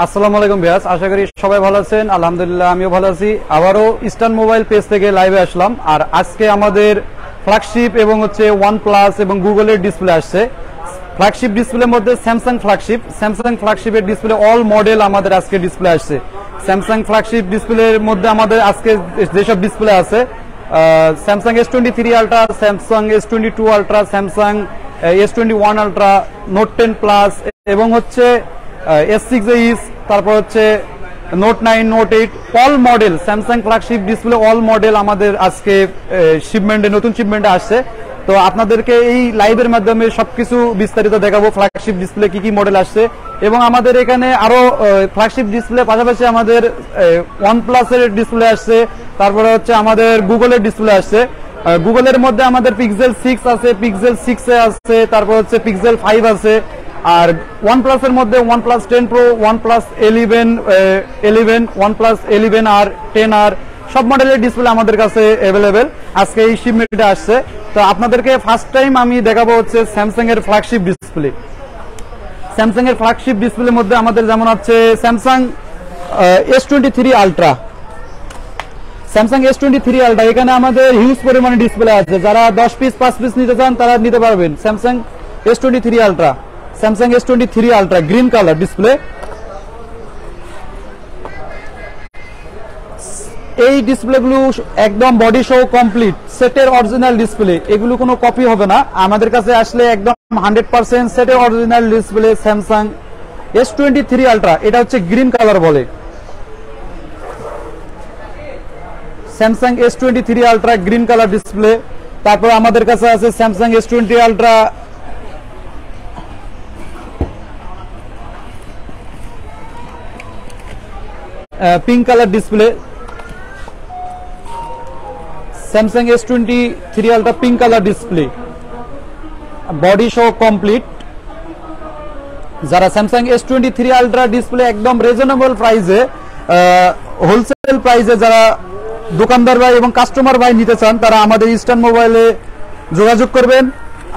আসসালামু আলাইকুম ভিউয়ার্স, আশা করি সবাই ভালো আছেন। আলহামদুলিল্লাহ আমিও ভালো আছি। আবারও ইস্টার্ন মোবাইল পেজ থেকে লাইভে আসলাম। আর আজকে আমাদের ফ্ল্যাগশিপ এবং হচ্ছে OnePlus এবং গুগলের ডিসপ্লে আসছে। ফ্ল্যাগশিপ ডিসপ্লের মধ্যে স্যামসাং ফ্ল্যাগশিপের ডিসপ্লে অল মডেল আমাদের আজকে ডিসপ্লে আসছে। স্যামসাং ফ্ল্যাগশিপ ডিসপ্লের মধ্যে আমাদের আজকে যেসব ডিসপ্লে আছে, Samsung S23 ultra, Samsung S22 ultra, Samsung S21 ultra, note 10 plus এবং হচ্ছে S6s, তারপর হচ্ছে note 9, note 8 all model Samsung flagship display all model আমাদের আজকে নতুন শিপমেন্টে আসছে। তো আপনাদেরকে এই লাইভের মাধ্যমে সবকিছু বিস্তারিত দেখাবো, ফ্ল্যাগশিপ ডিসপ্লে কি কি মডেল আসছে। এবং আমাদের এখানে আরো ফ্ল্যাগশিপ ডিসপ্লে পাশাপাশি আমাদের OnePlus এর ডিসপ্লে আসছে, তারপরে হচ্ছে আমাদের গুগলের ডিসপ্লে আসছে। গুগলের মধ্যে আমাদের পিক্সেল 6 আছে, পিক্সেল 6 আছে, তারপর হচ্ছে পিক্সেল 5 আছে। আর OnePlus এর মধ্যে OnePlus 10 Pro, OnePlus 11, OnePlus 11 আর 10 আর সব মডেলের ডিসপ্লে আমাদের কাছে অ্যাভেলেবেল আজকে এই শিপমেন্টে আসছে। তো আপনাদেরকে ফার্স্ট টাইম আমি দেখাবো হচ্ছে স্যামসাং এর ফ্ল্যাগশিপ ডিসপ্লে। স্যামসাং এর ফ্ল্যাগশিপ ডিসপ্লের মধ্যে আমাদের যেমন হচ্ছে Samsung S23 ultra, Samsung S23 ultra, এখানে আমাদের হিউজ পরিমাণে ডিসপ্লে আছে। যারা 10 পিস 5 পিস নিতে চান তারা নিতে পারবেন। Samsung S23 ultra, Samsung S23 ultra green colour display. এই ডিসপ্লেগুলো একদম বডি সহ কমপ্লিট সেটের অরিজিনাল ডিসপ্লে, এগুলো কোনো কপি হবে না। আমাদের কাছে আসলে একদম 100% সেটের original display Samsung S23 ultra, এটা হচ্ছে গ্রিন কালার বলে। Samsung S23 ultra green colour display. তারপর আমাদের কাছে আছে Samsung S20 ultra pink colour display, Samsung S23 ultra pink colour display, body সহ কমপ্লিট। যারা স্যামসাং S23 আলট্রা ডিসপ্লে একদম রিজনেবল প্রাইসে, হোলসেল প্রাইসে যারা দোকানদার ভাই এবং কাস্টমার ভাই নিতে চান তারা আমাদের ইস্টার্ন মোবাইলে যোগাযোগ করবেন।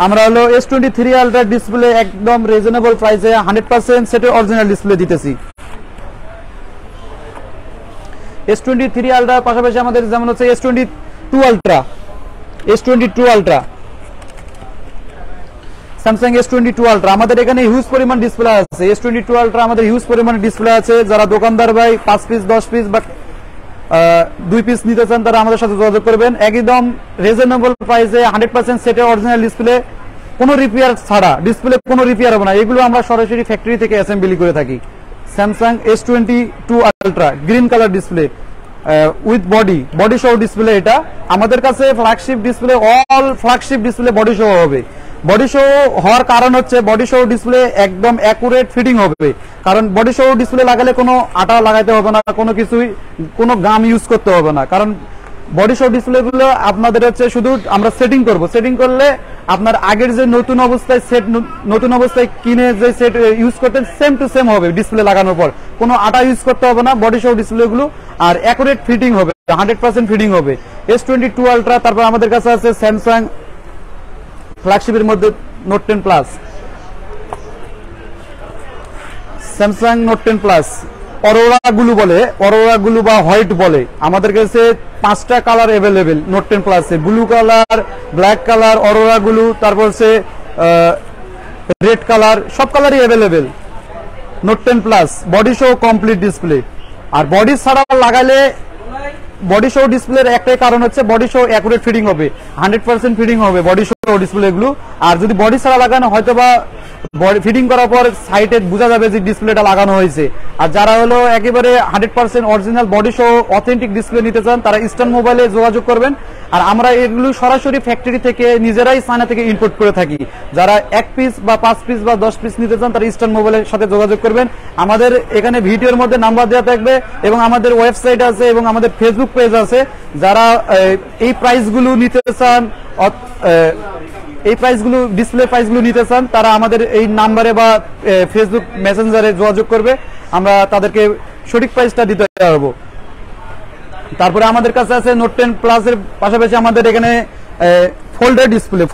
আমরা হলো S23 আলট্রা ডিসপ্লে একদম রিজনেবল প্রাইসে 100% সেটের অরিজিনাল ডিসপ্লে দিতেছি। S23 আলট্রার পাশাপাশি আমাদের যেমন হচ্ছে S22 ultra, Samsung S22 ultra আমাদের এখানে হিউজ পরিমাণ ডিসপ্লে আছে। S22 আলট্রা আমাদের হিউজ পরিমাণ ডিসপ্লে আছে। যারা দোকানদার ভাই 5 পিস 10 পিস বা 2 পিস নিতে চান তারা আমাদের সাথে যোগাযোগ করবেন। একদম রিজনেবল প্রাইসে 100% সেটের অরিজিনাল ডিসপ্লে, কোনো রিপেয়ার ছাড়া ডিসপ্লে, কোনো রিপেয়ার হবে না। এগুলো আমরা সরাসরি ফ্যাক্টরি থেকে অ্যাসেম্বলি করে থাকি। Samsung S22 ultra green colour display with body সহ ডিসপ্লে। এটা আমাদের কাছে flagship display, all flagship display body সহ হবে। বডি সহ হওয়ার কারণ হচ্ছে বডি সহ ডিসপ্লে একদম অ্যাকুরেট ফিটিং হবে। কারণ বডি সহ ডিসপ্লে লাগালে কোনো আটা লাগাইতে হবে না, কোনো কিছুই, কোনো গাম ইউজ করতে হবে না। কারণ বডি সহ ডিসপ্লে গুলো আপনাদের হচ্ছে শুধু আমরা সেটিং করব। সেটিং করলে আপনার আগের যে নতুন অবস্থায় কিনে যে সেট ইউজ করতেন সেম টু সেম হবে ডিসপ্লে লাগানোর পর, কোনো আটা ইউজ করতে হবে না। বডি সহ ডিসপ্লে গুলো আর অ্যাকুরেট ফিটিং হবে, 100% ফিটিং হবে। S22 ultra. তারপর আমাদের কাছে আছে স্যামসাং ফ্ল্যাগশিপের মধ্যে note 10 plus, Samsung note 10 plus aurora গুলো বা হোয়াইট বলে। আমাদের কাছে 5টা কালার অ্যাভেলেবেল নোট 10 প্লাসে, blue colour, black colour, aurora গুলো, তারপর হচ্ছে রেড কালার, সব কালারই অ্যাভেলেবেল নোট 10 প্লাস বডি সহ কমপ্লিট ডিসপ্লে। আর বডি ছাড়া লাগালে বডি সহ ডিসপ্লের একটাই কারণ হচ্ছে বডি সহ অ্যাকুরেট ফিটিং হবে, 100% ফিটিং হবে বডি সহ ডিসপ্লে গুলো। আর যদি বডি ছাড়া লাগানো হয়তো বা ফিটিং করার পর সাইটে বোঝা যাবে যে ডিসপ্লেটা লাগানো হয়েছে। আর যারা হলো একেবারে 100% অরিজিনাল বডি সহ অথেন্টিক ডিসপ্লে নিতে চান তারা ইস্টার্ন মোবাইলে যোগাযোগ করবেন। আর আমরা এগুলো সরাসরি ফ্যাক্টরি থেকে নিজেরাই চায়না থেকে ইম্পোর্ট করে থাকি। যারা 1 পিস বা 5 পিস বা 10 পিস নিতে চান তারা ইস্টার্ন মোবাইলের সাথে যোগাযোগ করবেন। আমাদের এখানে ভিডিওর মধ্যে নাম্বার দেওয়া থাকবে এবং আমাদের ওয়েবসাইট আছে এবং আমাদের ফেসবুক পেজ আছে। যারা এই প্রাইসগুলো নিতে চান, এই প্রাইসগুলো ডিসপ্লে প্রাইসগুলো নিতে চান তারা আমাদের এই নাম্বারে বা ফেসবুক মেসেঞ্জারে যোগাযোগ করবে, আমরা তাদেরকে সঠিক প্রাইসটা দিতে পারবো। তারপরে আমাদের কাছে আছে নোট 10 প্লাস এর পাশাপাশি আমাদের এখানে ফোল্ডের ডিসপ্লে,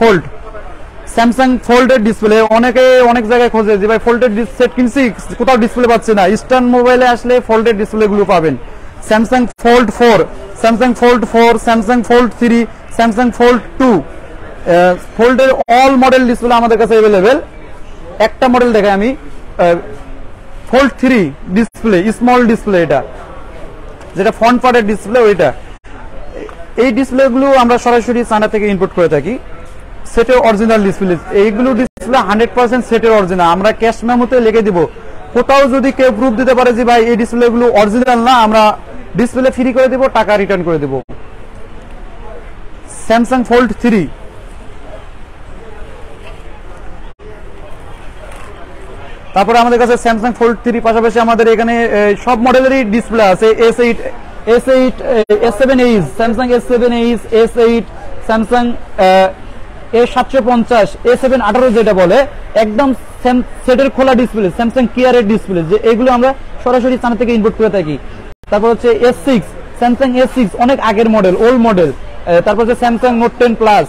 স্যামসাং ফোল্ডেড ডিসপ্লে, অনেকে অনেক জায়গায় খোঁজে যে ভাই ফোল্ডেড সেট কিনছি কোথাও ডিসপ্লে পাচ্ছে না, ইস্টার্ন মোবাইলে আসলে ফোল্ডেড ডিসপ্লে গুলো পাবেন। Samsung Fold 4, Samsung Fold 4, Samsung Fold 3, Samsung Fold 2, ফোল্ডের অল মডেল ডিসপ্লে আমাদের কাছে अवेलेबल। একটা মডেল দেখাই আমি, ফোল্ড 3 ডিসপ্লে, স্মল ডিসপ্লে, এটা যেটা ফ্রন্ট পার্টের ডিসপ্লে ওইটা। এই ডিসপ্লে গুলো আমরা সরাসরি চায়না থেকে ইম্পোর্ট করে থাকি, সেটের অরিজিনাল ডিসপ্লে। এইগুলো ডিসপ্লে 100% সেটের অরিজিনাল, আমরা ক্যাশ মেমোতে লিখে দিব। কোথাও যদি কেউ প্রুফ দিতে পারে যে ভাই এই ডিসপ্লে গুলো অরিজিনাল না, আমরা ডিসপ্লে ফ্রি করে দিব, টাকা রিটার্ন করে দিব। স্যামসাং ফোল্ড 3, তারপরে আমাদের কাছে স্যামসাং ফোল্ড 3 পাশাপাশি আমাদের এখানে সব মডেলেরই ডিসপ্লে আছে। S8, S7Ace, Samsung S7Ace, S8, Samsung A750, A718 যেটা বলে, একদম সেটের খোলা ডিসপ্লে, স্যামসাং কেয়ারের ডিসপ্লে, যে এগুলো আমরা সরাসরি চায়না থেকে ইম্পোর্ট করে থাকি। তারপর হচ্ছে S6, স্যামসাং S6 অনেক আগের মডেল, ওল্ড মডেল। তারপর হচ্ছে Samsung note 10 plus,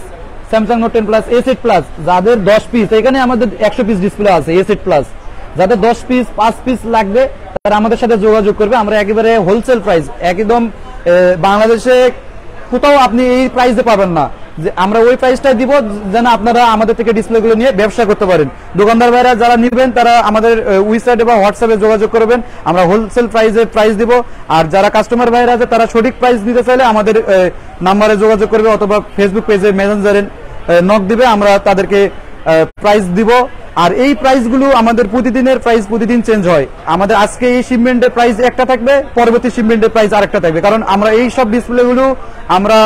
Samsung note 10 plus, S8 plus, যাদের 10 পিস, এখানে আমাদের 100 পিস ডিসপ্লে আছে S8 প্লাস, যাদের 10 পিস 5 পিস লাগবে তারা আমাদের সাথে যোগাযোগ করবে। আমরা একেবারে হোলসেল প্রাইস, একদম বাংলাদেশে কোথাও আপনি এই প্রাইসে পাবেন না, যে আমরা ওই প্রাইসটা দিব যেন আপনারা আমাদের থেকে ডিসপ্লেগুলো নিয়ে ব্যবসা করতে পারেন। দোকানদার ভাইরা যারা নেবেন তারা আমাদের ওয়েবসাইটে বা হোয়াটসঅ্যাপে যোগাযোগ করবেন, আমরা হোলসেল প্রাইস দিব। আর যারা কাস্টমার ভাইরা আছে তারা সঠিক প্রাইস নিতে চাইলে আমাদের নাম্বারে যোগাযোগ করবে অথবা ফেসবুক পেজে মেসেঞ্জারে নক দিবে, আমরা তাদেরকে প্রাইস দিব। আর এই প্রাইসগুলো আমাদের প্রতিদিনের প্রাইস প্রতিদিন চেঞ্জ হয়। আমাদের আজকে এই শিপমেন্টের প্রাইস একটা থাকবে, পরবর্তী শিপমেন্টের প্রাইস আরেকটা থাকবে, কারণ আমরা এই সব ডিসপ্লেগুলো আমরা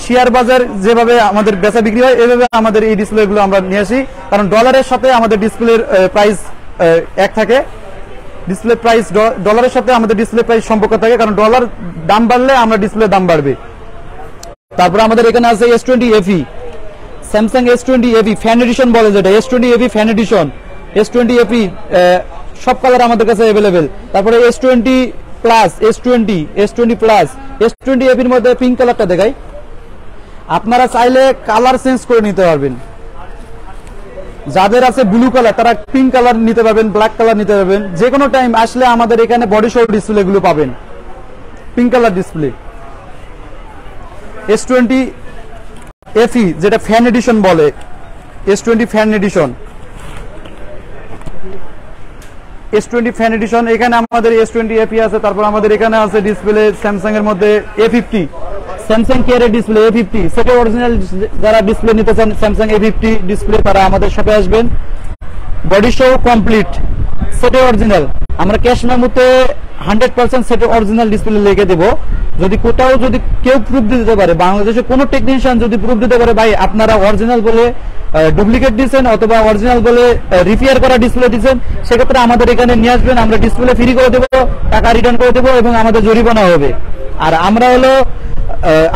শেয়ার বাজার যেভাবে আমাদের বেচা বিক্রি হয় এভাবে আমাদের এই ডিসপ্লেগুলো আমরা নিয়ে আসি, কারণ ডলারের সাথে আমাদের ডিসপ্লের প্রাইস এক থাকে। ডিসপ্লে প্রাইস ডলারের সাথে আমাদের ডিসপ্লে প্রাইস সম্পর্ক থাকে, কারণ ডলার দাম বাড়লে আমরা ডিসপ্লে দাম বাড়বে। তারপর আমাদের এখানে আছে S20 FE, Samsung S20 FE fan addition বলে যেটা, S20 FE fan addition, S20 FE সব কালার আমাদের কাছে अवेलेबल। তারপরে S20 plus, S20 plus, S20 FE এর মধ্যে পিঙ্ক কালারটা দেখাই, আপনারা চাইলে কালার চেঞ্জ করে নিতে পারবেন। যাদের আছে ব্লু কালার তারা পিঙ্ক কালার নিতে পারবেন, ব্ল্যাক কালার নিতে পারবেন। যে কোনো টাইম আসলে আমাদের এখানে বডি শো ডিসপ্লে গুলো পাবেন, pink colour display. S20 FE যেটা ফ্যান এডিশন বলে, S20 fan addition, S20 fan addition. এখানে আমাদের S20 FE আছে। তারপর আমাদের এখানে আছে ডিসপ্লে স্যামসাং এর মধ্যে A50, স্যামসাং কেয়ারের ডিসপ্লে A50, সেটা অরিজিনাল। যারা ডিসপ্লে নিতে চান স্যামসাং A50 ডিসপ্লে তারা আমাদের সাথে আসবেন। বডি শো কমপ্লিট, সেটা অরিজিনাল। আমরা ক্যাশ মেমোতে 100% সেটা অরিজিনাল ডিসপ্লে লিখে দেব। যদি কোথাও যদি কেউ প্রুফ দিতে পারে, বাংলাদেশে কোনো টেকনিশিয়ান যদি প্রুফ দিতে পারে ভাই আপনারা অরিজিনাল বলে ডুপ্লিকেট দিচ্ছেন অথবা অরিজিনাল বলে রিপেয়ার করা ডিসপ্লে দিচ্ছেন, সেক্ষেত্রে আমাদের এখানে নিয়ে আসবেন, আমরা ডিসপ্লে ফ্রি করে দেবো, টাকা রিটার্ন করে দেবো এবং আমাদের জরিমানা হবে। আর আমরা হলো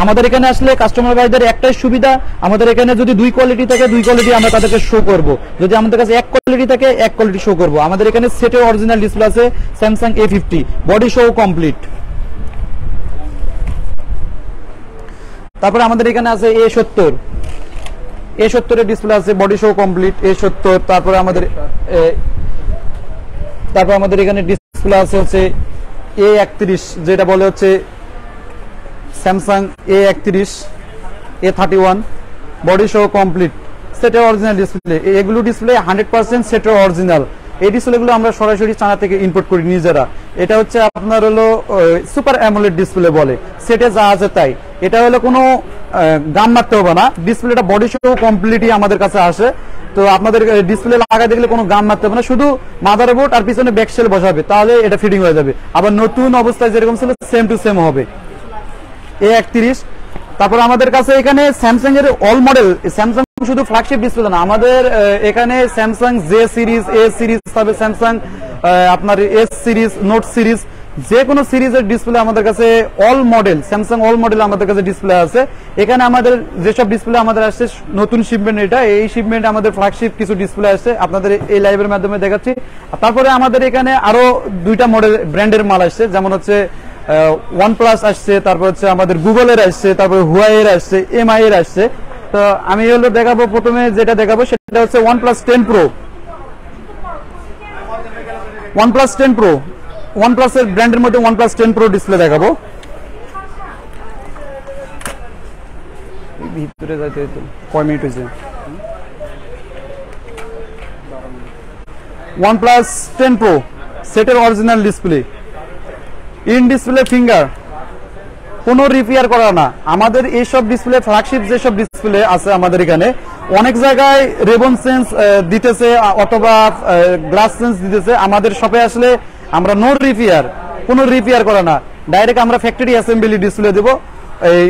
আমাদের এখানে আসলে কাস্টমার ভাইদের একটাই সুবিধা, আমাদের এখানে যদি 2 কোয়ালিটি থাকে 2 কোয়ালিটি আমরা তাদেরকে শো করব, যদি আমাদের কাছে 1 কোয়ালিটি থাকে 1 কোয়ালিটি শো করব। আমাদের এখানে সেটে অরিজিনাল ডিসপ্লে আছে Samsung A50, body show complete. তারপরে আমাদের এখানে আছে A70, A70 এর ডিসপ্লে আছে, বডি শো কমপ্লিট A70। তারপরে আমাদের এখানে ডিসপ্লে আছে হচ্ছে A31, যেটা বলে হচ্ছে Samsung A31, A31, body show complete, সেটা অরিজিনাল ডিসপ্লে। এগুলো ডিসপ্লে 100% সেটা অরিজিনাল। এই ডিসপ্লেগুলো আমরা সরাসরি চায়না থেকে ইম্পোর্ট করি নিজেরা। এটা হচ্ছে আপনার হলো সুপার অ্যামোলেড ডিসপ্লে বলে, সেটে যা আছে তাই। এটা হলো কোনো গান মারতে হবে না, ডিসপ্লেটা বডি শো কমপ্লিটই আমাদের কাছে আসে। তো আপনাদের ডিসপ্লে লাগাই দেখলে কোনো গান মারতে হবে না, শুধু মাদারবোর্ড আর পিছনে ব্যাকশেল বসাবে, তাহলে এটা ফিটিং হয়ে যাবে। আবার নতুন অবস্থায় যেরকম ছিল সেম টু সেম হবে। A31। তারপর আমাদের কাছে এখানে স্যামসাং এর অল মডেল, স্যামসাং শুধু ফ্ল্যাগশিপ ডিসপ্লে না, আমাদের এখানে স্যামসাং জে সিরিজ, এ সিরিজ, তবে স্যামসাং আপনার এস সিরিজ, নোট সিরিজ, যে কোনো সিরিজের ডিসপ্লে আমাদের কাছে all model, Samsung all model আমাদের কাছে ডিসপ্লে আছে। এখানে আমাদের যেসব ডিসপ্লে আমাদের আসছে নতুন শিপমেন্ট, এটা এই শিপমেন্ট আমাদের ফ্ল্যাগশিপ কিছু ডিসপ্লে আসছে, আপনাদের এই লাইভের মাধ্যমে দেখাচ্ছি। তারপরে আমাদের এখানে আরো 2টা মডেল ব্র্যান্ডের মাল আসছে, যেমন হচ্ছে OnePlus আসছে, তারপর হচ্ছে আমাদের গুগলের আসছে, তারপর হুয়াই এর আসছে, MI এর আসছে। তো আমি হলো দেখাবো, প্রথমে যেটা দেখাবো সেটা হচ্ছে OnePlus 10 Pro। OnePlus 10 Pro, OnePlus এর ব্র্যান্ডের মধ্যে OnePlus 10 Pro ডিসপ্লে দেখাবো। ভিতরে যাইতে তো কয় মিনিট হয়েছে? OnePlus 10 Pro সেটের original display, in display finger, কোনো রিপেয়ার করা না। আমাদের এইসব ডিসপ্লে, ফ্ল্যাগশিপ যেসব ডিসপ্লে আছে আমাদের এখানে, অনেক জায়গায় রেবন সেন্স দিতেছে অথবা গ্লাস সেন্স দিতেছে। আমাদের শপে আসলে আমরা নো রিপেয়ার, কোনো রিপেয়ার করা না, ডাইরেক্ট আমরা ফ্যাক্টরি অ্যাসেম্বলি ডিসপ্লে দেবো। এই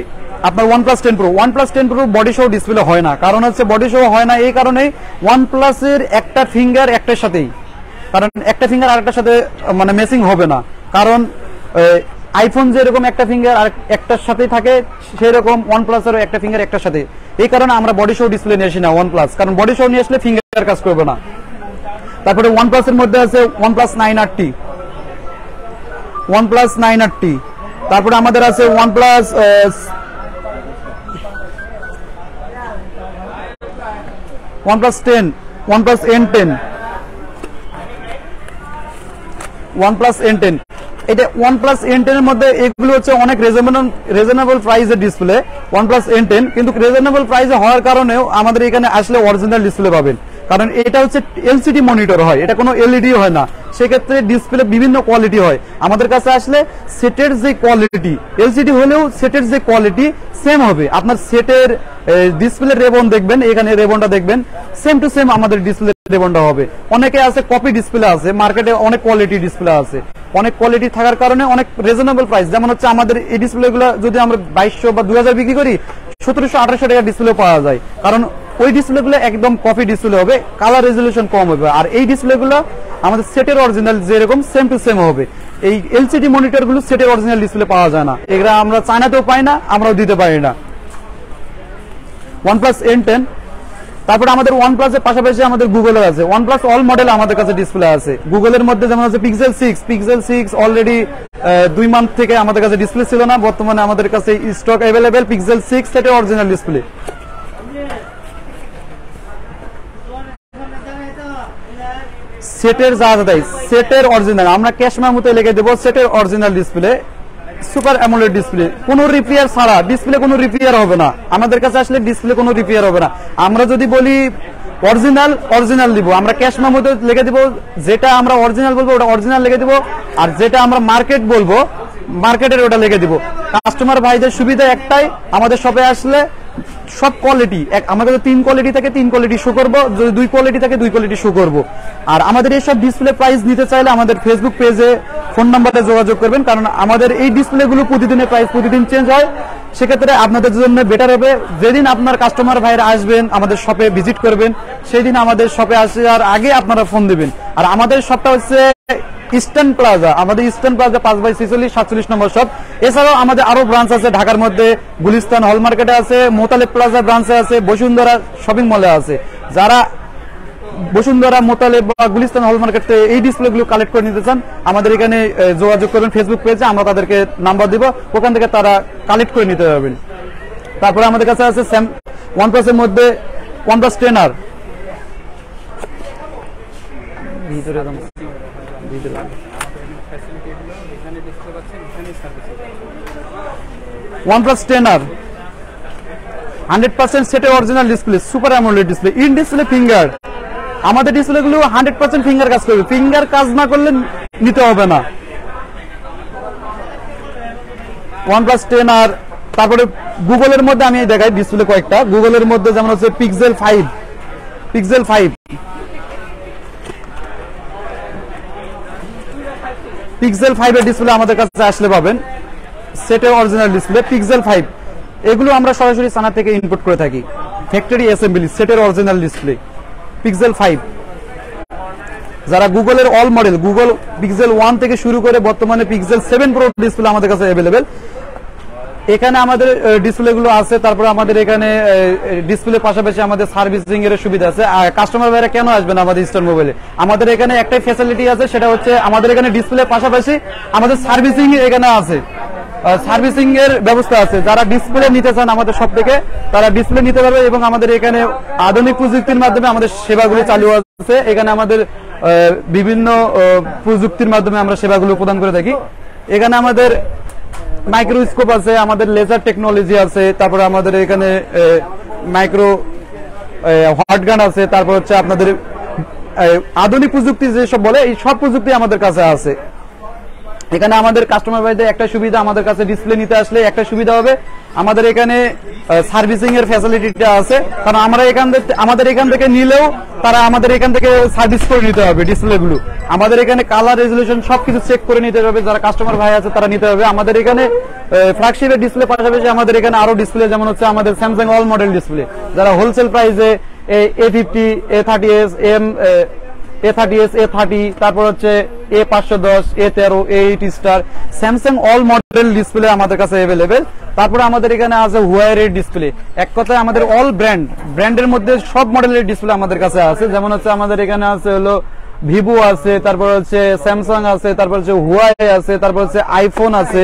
আপনার OnePlus 10 Pro, OnePlus 10 Pro body show display হয় না। কারণ হচ্ছে বডি শো হয় না এই কারণেই, OnePlus এর একটা ফিঙ্গার একটার সাথেই, কারণ একটা ফিঙ্গার আরেকটার সাথে মানে মেসিং হবে না। কারণ আইফোন যেরকম একটা ফিঙ্গার আর একটার সাথেই থাকে, সেরকম OnePlus এরও একটা ফিঙ্গার একটার সাথে। এই কারণে আমরা বডি শো ডিসপ্লে নিয়ে আসি না OnePlus, কারণ বডি শো নিয়ে আসলে ফিঙ্গার কাজ করবে না। তারপরে OnePlus এর মধ্যে আছে OnePlus 9RT, OnePlus 9RT। তারপরে আমাদের আছে OnePlus OnePlus 10, OnePlus N10, OnePlus N10। এটা OnePlus N10 এর মধ্যে এগুলো হচ্ছে অনেক রিজনেবল প্রাইসের ডিসপ্লে OnePlus N10, কিন্তু রিজনেবল প্রাইসে হওয়ার কারণেও আমাদের এখানে আসলে অরিজিনাল ডিসপ্লে পাবেন। কারণ এটা হচ্ছে এলসিডি মনিটর হয়, এটা কোনো এলইডি হয় না, সেক্ষেত্রে ডিসপ্লে বিভিন্ন কোয়ালিটি হয়। আমাদের কাছে আসলে সেটের যে কোয়ালিটি, এলসিডি হলেও সেটের যে কোয়ালিটি সেম হবে। আপনার সেটের ডিসপ্লে রেবন দেখবেন, এখানে রেবনটা দেখবেন সেম টু সেম আমাদের ডিসপ্লে রেবনটা হবে। অনেকে আছে কপি ডিসপ্লে আছে, মার্কেটে অনেক কোয়ালিটি ডিসপ্লে আছে, অনেক কোয়ালিটি থাকার কারণে অনেক রিজনেবল প্রাইস। যেমন হচ্ছে আমাদের এই ডিসপ্লেগুলো যদি আমরা 2200 বা 2000 বিক্রি করি, 1700-1800 টাকা ডিসপ্লে পাওয়া যায়। কারণ ওই ডিসপ্লেগুলো একদম কপি ডিসপ্লে হবে, কালার রেজলিউশন কম হবে। আর এই ডিসপ্লেগুলো আমাদের সেটের অরিজিনাল যেরকম সেম টু সেম হবে। এই এলসিডি মনিটর গুলো সেটের অরিজিনাল ডিসপ্লে পাওয়া যায় না, এগুলো আমরা চায়নাতেও পাই না, আমরাও দিতে পারি না। OnePlus N10। তারপরে আমাদের OnePlus এর পাশাপাশি আমাদের গুগলের আছে, OnePlus অল মডেল আমাদের কাছে ডিসপ্লে আছে। গুগলের মধ্যে যেমন আছে Pixel 6 অলরেডি 2 মান্থ থেকে আমাদের কাছে ডিসপ্লে ছিল না, বর্তমানে আমাদের কাছে স্টক অ্যাভেলেবেল Pixel 6 সেটের অরিজিনাল ডিসপ্লে। সেটের যা দেয় সেটের অরিজিনাল, আমরা ক্যাশ মেমোতে লিখে দেব সেটের original display, super AMOLED display, কোনো রিপেয়ার ছাড়া ডিসপ্লে, কোনো রিপেয়ার হবে না। আমাদের কাছে আসলে ডিসপ্লে কোনো রিপেয়ার হবে না। আমরা যদি বলি অরিজিনাল দিব, আমরা ক্যাশ মেমোতে লিখে দিব, যেটা আমরা অরিজিনাল বলবো ওটা অরিজিনাল লিখে দিব, আর যেটা আমরা মার্কেট বলবো মার্কেটের ওটা লিখে দিব। কাস্টমার ভাইদের সুবিধা একটাই, আমাদের শপে আসলে সব কোয়ালিটি আমাদের 3 কোয়ালিটি থাকে 3 কোয়ালিটি শো করবো, যদি 2 কোয়ালিটি থাকে 2 কোয়ালিটি শো করবো। আর আমাদের এইসব ডিসপ্লে প্রাইস নিতে চাইলে আমাদের ফেসবুক পেজে ফোন নাম্বারে যোগাযোগ করবেন, কারণ আমাদের এই ডিসপ্লে গুলো প্রতিদিনের প্রাইস প্রতিদিন চেঞ্জ হয়। সেক্ষেত্রে আপনাদের জন্য বেটার হবে, যেদিন আপনার কাস্টমার ভাইরা আসবেন আমাদের শপে ভিজিট করবেন, সেই দিন আমাদের শপে আসার আগে আপনারা ফোন দিবেন। আর আমাদের শপটা হচ্ছে ইস্টার্ন প্লাজা, আমাদের ইস্টার্ন প্লাজা 5/46 নম্বর শপ। এছাড়াও আমাদের আরো ব্রাঞ্চ আছে ঢাকার মধ্যে, গুলিস্তান হল মার্কেটে আছে, মোতালেব প্লাজা ব্রাঞ্চে আছে, বসুন্ধরা শপিং মলে আছে। যারা বসুন্ধরা, মোতালেব বা গুলিস্তান হল মার্কেট থেকে এই ডিসপ্লে গুলো কালেক্ট করে নিতে চান, আমাদের এখানে যোগাযোগ করবেন ফেসবুক পেজে, আমরা তাদেরকে নাম্বার দিব, ওখান থেকে তারা কালেক্ট করে নিতে পারবেন। তারপরে আমাদের কাছে আছে OnePlus এর মধ্যে OnePlus 10R, OnePlus 10R 100% সেটের original display, super AMOLED display, in display finger. আমাদের ডিসপ্লে গুলো 100% ফিঙ্গার কাজ করবে, ফিঙ্গার কাজ না করলে নিতে হবে না। OnePlus 10R। তারপরে গুগলের মধ্যে আমি দেখাই ডিসপ্লে কয়েকটা, গুগলের মধ্যে যেমন হচ্ছে Pixel 5 এর ডিসপ্লে আমাদের কাছে আসলে পাবেন, সেটের অরিজিনাল ডিসপ্লে Pixel 5। এগুলো আমরা সরাসরি চায়না থেকে ইম্পোর্ট করে থাকি, ফ্যাক্টরি অ্যাসেম্বলি, সেটের অরিজিনাল ডিসপ্লে Pixel 5। যারা গুগলের অল মডেল, গুগল Pixel 1 থেকে শুরু করে বর্তমানে Pixel 7 Pro ডিসপ্লে আমাদের কাছে অ্যাভেলেবেল, এখানে আমাদের ডিসপ্লে গুলো আছে। তারপর আমাদের এখানে ডিসপ্লে পাশাপাশি আমাদের সার্ভিসিং এর সুবিধা আছে। আর কাস্টমার ভাইরা কেন আসবেন আমাদের ইস্টার্ন মোবাইলে, আমাদের এখানে একটাই ফ্যাসিলিটি আছে, সেটা হচ্ছে আমাদের এখানে ডিসপ্লে পাশাপাশি আমাদের সার্ভিসিং এখানে আছে। সার্ভিসিং এর ব্যবস্থা আছে। যারা ডিসপ্লে নিতে চান আমাদের সব থেকে তারা ডিসপ্লে নিতে পারবে এবং আমাদের এখানে আধুনিক প্রযুক্তির মাধ্যমে আমাদের সেবাগুলো চালু আছে। এখানে আমাদের বিভিন্ন প্রযুক্তির মাধ্যমে আমরা সেবাগুলো প্রদান করে থাকি। এখানে আমাদের মাইক্রোস্কোপ আছে, আমাদের লেজার টেকনোলজি আছে, তারপরে আমাদের এখানে মাইক্রো হট গান আছে, তারপর হচ্ছে আপনাদের আধুনিক প্রযুক্তি যেসব বলে এই সব প্রযুক্তি আমাদের কাছে আছে। এখানে আমাদের কাস্টমার ভাইদের একটা সুবিধা, আমাদের কাছে ডিসপ্লে নিতে আসলে একটা সুবিধা হবে, আমাদের এখানে সার্ভিসিং এর ফ্যাসিলিটিটা আছে। কারণ আমাদের এখান থেকে নিলেও তারা আমাদের এখান থেকে সার্ভিস করে নিতে হবে ডিসপ্লে গুলো। আমাদের এখানে কালার রেজুলেশন সবকিছু চেক করে নিতে হবে, যারা কাস্টমার ভাই আছে তারা নিতে হবে। আমাদের এখানে ফ্ল্যাগশিপের ডিসপ্লে পাশাপাশি আমাদের এখানে আরো ডিসপ্লে যেমন হচ্ছে আমাদের স্যামসাং অল মডেল ডিসপ্লে, যারা হোলসেল প্রাইসে A50, A30s, A30s, A30, তারপর হচ্ছে A510, A13, A8 star Samsung all model display আমাদের কাছে অ্যাভেলেবেল। তারপরে আমাদের এখানে আছে হুয়াওয়ের ডিসপ্লে। এক কথায় আমাদের অল ব্র্যান্ডের মধ্যে সব মডেলের ডিসপ্লে আমাদের কাছে আছে। যেমন হচ্ছে আমাদের এখানে আছে হলো ভিভো আছে, তারপর হচ্ছে স্যামসাং আছে, তারপর হচ্ছে হুয়াওয়ে আছে, তারপর হচ্ছে আইফোন আছে।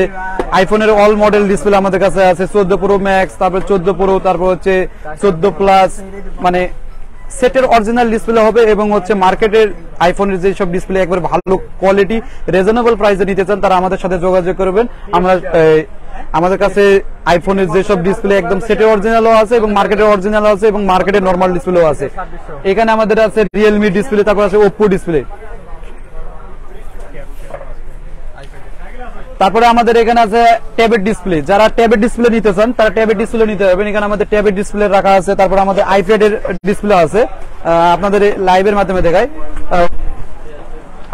আইফোনের অল মডেল ডিসপ্লে আমাদের কাছে আছে, 14 প্রো ম্যাক্স, তারপর 14 প্রো, তারপর হচ্ছে 14 প্লাস, মানে সেটের অরিজিনাল ডিসপ্লে হবে। এবং হচ্ছে মার্কেটের আইফোনের যে সব ডিসপ্লে একবার ভালো কোয়ালিটি রিজনেবল প্রাইসে নিতে চান তারা আমাদের সাথে যোগাযোগ করবেন। আমরা আমাদের কাছে আইফোনের যেসব ডিসপ্লে একদম সেটের অরিজিনালও আছে এবং মার্কেটের অরিজিনাল আছে এবং মার্কেটের নরমাল ডিসপ্লেও আছে। এখানে আমাদের আছে রিয়েলমি ডিসপ্লে, তারপর আছে ওপ্পো ডিসপ্লে। তারপরে আমাদের এখানে আছে ট্যাবের ডিসপ্লে, যারা ট্যাবের ডিসপ্লে নিতে চান তারা ট্যাবের ডিসপ্লে নিতে পারবেন। এখানে আমাদের ট্যাবের ডিসপ্লে রাখা আছে। তারপর আমাদের আইপ্যাডের ডিসপ্লে আছে, আপনাদের লাইভের মাধ্যমে দেখাই।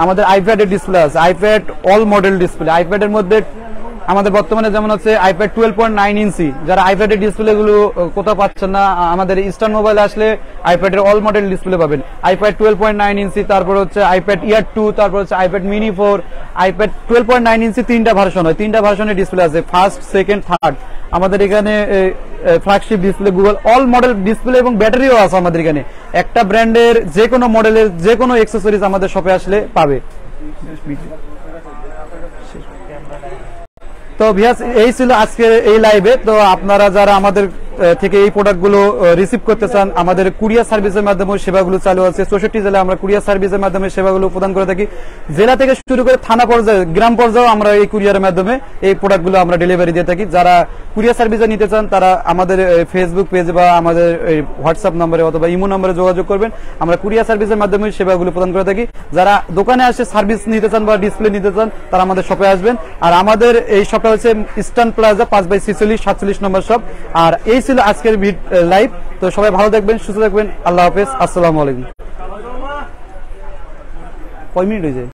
আমাদের আইপ্যাডের ডিসপ্লে আছে, আইপ্যাড অল মডেল ডিসপ্লে। আইপ্যাডের মধ্যে আমাদের বর্তমানে যেমন হচ্ছে আইপ্যাড 12.9 ইঞ্চি, যারা আইপ্যাডের ডিসপ্লে গুলো কোথাও পাচ্ছেন না আমাদের ইস্টার্ন মোবাইল আসলে আইপ্যাডের অল মডেল ডিসপ্লে পাবেন। আইপ্যাড 12.9 ইঞ্চি, তারপর হচ্ছে আইপ্যাড ইয়ার 2, তারপর হচ্ছে আইপ্যাড মিনি 4। আইপ্যাড 12.9 ইঞ্চি 3টা ভার্সন হয়, 3টা ভার্সনের ডিসপ্লে আছে, ফার্স্ট, সেকেন্ড, থার্ড। আমাদের এখানে flagship display, Google all model display এবং ব্যাটারিও আছে আমাদের এখানে। একটা ব্র্যান্ডের যে কোনো মডেলের যে কোনো অ্যাক্সেসরিজ আমাদের শপে আসলে পাবে। তো ভিউয়ার্স এই ছিল আজকের এই লাইভে। তো আপনারা যারা আমাদের থেকে এই প্রোডাক্টগুলো রিসিভ করতে চান, আমাদের কুরিয়ার সার্ভিসের মাধ্যমে সেবাগুলো চালু আছে। 64 জেলায় আমরা কুরিয়ার সার্ভিসের মাধ্যমে সেবাগুলো প্রদান করে থাকি। জেলা থেকে শুরু করে থানা পর্যায়ে, গ্রাম পর্যায়েও আমরা এই কুরিয়ারের মাধ্যমে এই প্রোডাক্টগুলো আমরা ডেলিভারি দিয়ে থাকি। যারা কুরিয়ার সার্ভিসে নিতে চান তারা আমাদের ফেসবুক পেজ বা আমাদের হোয়াটসঅ্যাপ নম্বরে অথবা ইমো নম্বরে যোগাযোগ করবেন। আমরা কুরিয়ার সার্ভিসের মাধ্যমে সেবাগুলো প্রদান করে থাকি। যারা দোকানে আসে সার্ভিস নিতে চান বা ডিসপ্লে নিতে চান তারা আমাদের শপে আসবেন। আর আমাদের এই শপটা হচ্ছে ইস্টার্ন প্লাজা 5/46 47 নম্বর শপ। আর এই ছিল আজকের লাইভ। তো সবাই ভালো থাকবেন, সুস্থ থাকবেন। আল্লাহ হাফেজ, আসসালামু আলাইকুম। কয় মিনিট হয়েছে?